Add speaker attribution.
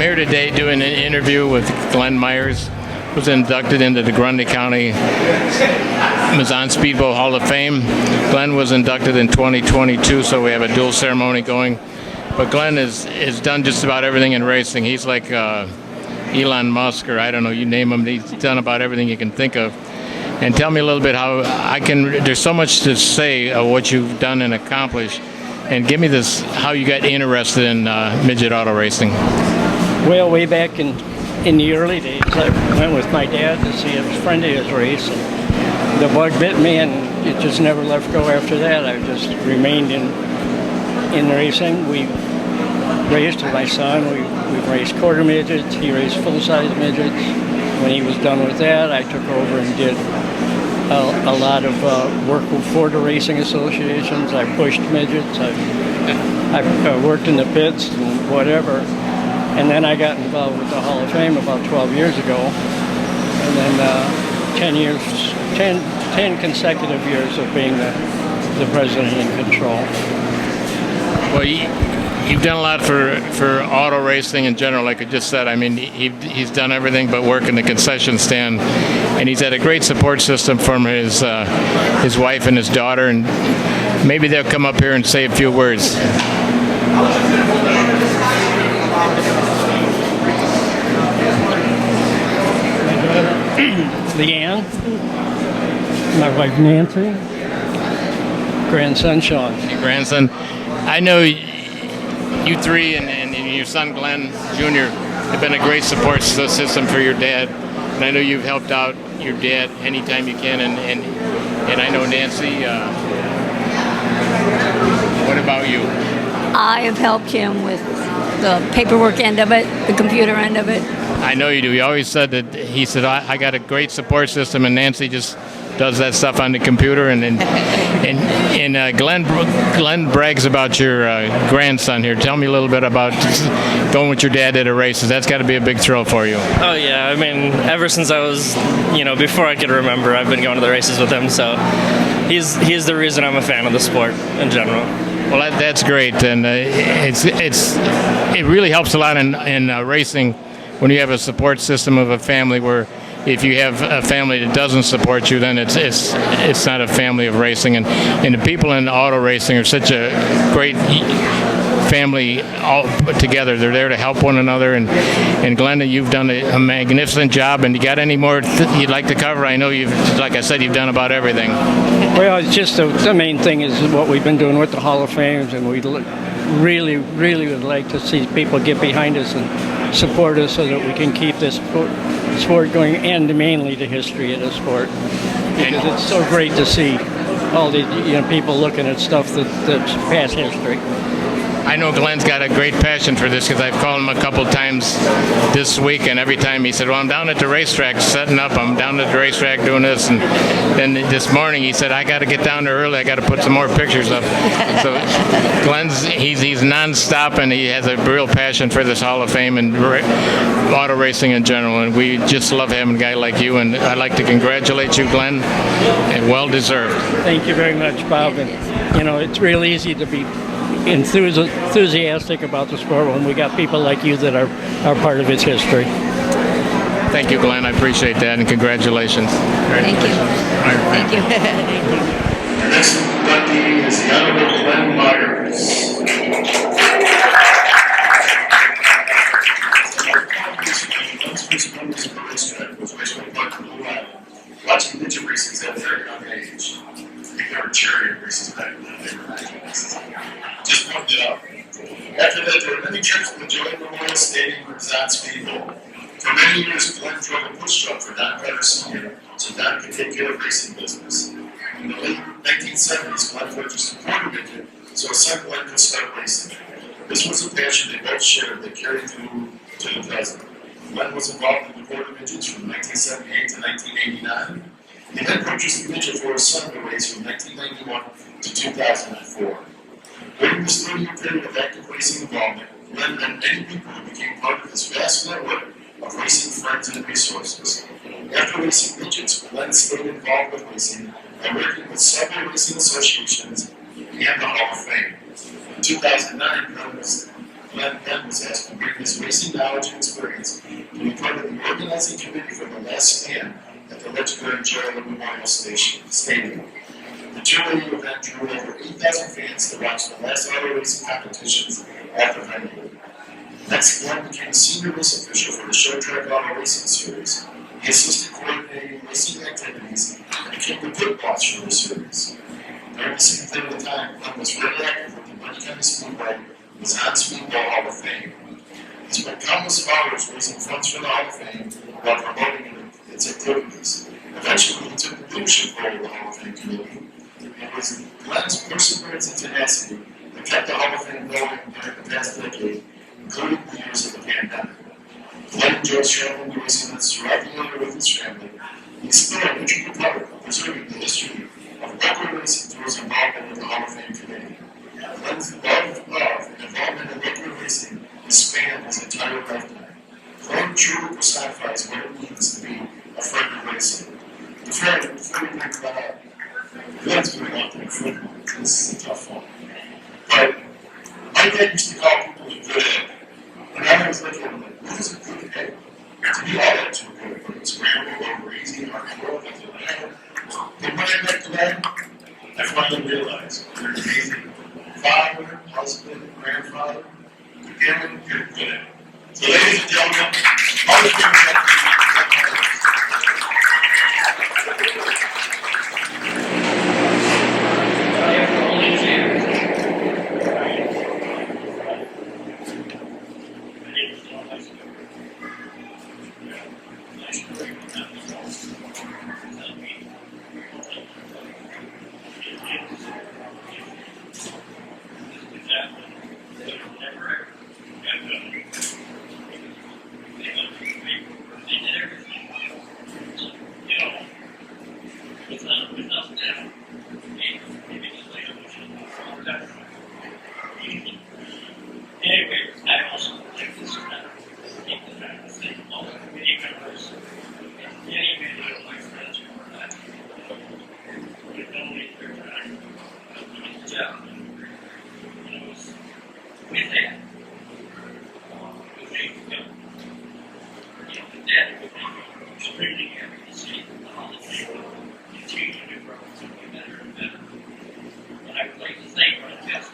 Speaker 1: here today doing an interview with Glen Myers, who's inducted into the Grundy County Mazon Speedway Hall of Fame. Glen was inducted in 2022, so we have a dual ceremony going. But Glen has done just about everything in racing. He's like Elon Musk, or I don't know, you name him. He's done about everything you can think of. And tell me a little bit how there's so much to say of what you've done and accomplished. And give me this, how you got interested in midget auto racing.
Speaker 2: Well, way back in the early days, I went with my dad to see a friend of his race. And the bug bit me, and it just never left go after that. I just remained in racing. We raced with my son. We raced quarter midgets. He raced full-size midgets. When he was done with that, I took over and did a lot of work for the racing associations. I pushed midgets. I worked in the pits and whatever. And then I got involved with the Hall of Fame about 12 years ago. And then 10 consecutive years of being the president in control.
Speaker 1: Well, you've done a lot for auto racing in general, like I just said. I mean, he's done everything but work in the concession stand, and he's had a great support system from his wife and his daughter, and maybe they'll come up here and say a few words.
Speaker 2: Leanne, my wife Nancy, grandson Sean.
Speaker 1: Your grandson. I know you three and your son Glen Jr. have been a great support system for your dad, and I know you've helped out your dad anytime you can. And I know Nancy. What about you?
Speaker 3: I have helped him with the paperwork end of it, the computer end of it.
Speaker 1: I know you do. He always said that. He said, I got a great support system, and Nancy just does that stuff on the computer. And Glen brags about your grandson here. Tell me a little bit about going with your dad to the races. That's got to be a big thrill for you.
Speaker 4: Oh yeah, I mean, ever since I was, before I could remember, I've been going to the races with him. So he's the reason I'm a fan of the sport in general.
Speaker 1: Well, that's great, and it really helps a lot in racing when you have a support system of a family. Where if you have a family that doesn't support you, then it's not a family of racing. And the people in auto racing are such a great family all put together. They're there to help one another. And Glenda, you've done a magnificent job. And you got any more you'd like to cover? I know like I said, you've done about everything.
Speaker 2: Well, it's just the main thing is what we've been doing with the Hall of Fames, and we really, really would like to see people get behind us and support us so that we can keep this sport going, and mainly the history of the sport, because it's so great to see all the people looking at stuff that's past history.
Speaker 1: I know Glen's got a great passion for this, because I've called him a couple times this week, and every time he said, well, I'm down at the racetrack setting up, I'm down at the racetrack doing this, and then this morning he said, I got to get down there early, I got to put some more pictures up. So Glen's, he's nonstop, and he has a real passion for this Hall of Fame and auto racing in general, and we just love having a guy like you, and I'd like to congratulate you, Glen, and well deserved.
Speaker 2: Thank you very much, Bob. And it's real easy to be enthusiastic about the sport when we got people like you that are part of its history.
Speaker 1: Thank you, Glen. I appreciate that, and congratulations.
Speaker 3: Thank you. Thank you. Thank you.
Speaker 5: The next inductee is the Honorable Glen Myers. Members of the racetrack was raised by Buck Blue Island, watching midget races at a very young age. They were chariot races back then. They were races. Just pointed it out. After that, there were many trips to the Joy Memorial Stadium and Mazon Speedway. For many years, Glen drove a push truck for Don Carter Sr., so Don could take care of racing business. In the late 1970s, Glen purchased a quarter midget, so his son Glen could start racing. This was a passion they both shared that carried through to the present. Glen was involved in the quarter midgets from 1978 to 1989. He then purchased a midget for his son to race from 1991 to 2004. During this 30-year period of active racing involvement, Glen met many people who became part of his vast network of racing friends and resources. After racing midgets, Glen stayed involved with racing by working with several racing associations and the Hall of Fame. In 2009, Glen was Glen was asked to bring his racing knowledge and experience to be part of the organizing committee for the last stand at the legendary Gerald Memorial Stadium. The cheerleading event drew over 8,000 fans to watch the last auto racing competitions at the venue. Next, Glen became a senior race official for the Show Track Auto Racing Series. He assisted coordinating racing activities and became the pit boss for the series. During the same period of time, Glen was very active with the Grundy Speedway Mazon Speedway Hall of Fame. He spent countless hours raising funds for the Hall of Fame while promoting its activities. Eventually, he took the leadership role of the Hall of Fame committee. It was Glen's perseverance and tenacity that kept the Hall of Fame going during the past decade, including the years of the pandemic. Glen enjoys traveling to racing events throughout the year with his family. He's still an integral part of preserving the history of local racing through his involvement with the Hall of Fame committee. Glen's love and involvement in local racing has spanned his entire lifetime. Glen truly personifies what it means to be a friend of racing. Before we bring Glen up, Glen's been out there football. This is a tough one. But my dad used to call people a good egg. And I was like, what is a good egg? To be all that too good, but it's scrambled over easy, hardcore, nothing like that. But when I met Glen, I finally realized they're amazing. Father, husband, grandfather, family, you're good egg. So ladies and gentlemen, all the people extremely happy to see the Hall of Fame continue to grow and get better and better. And I would like to thank our guests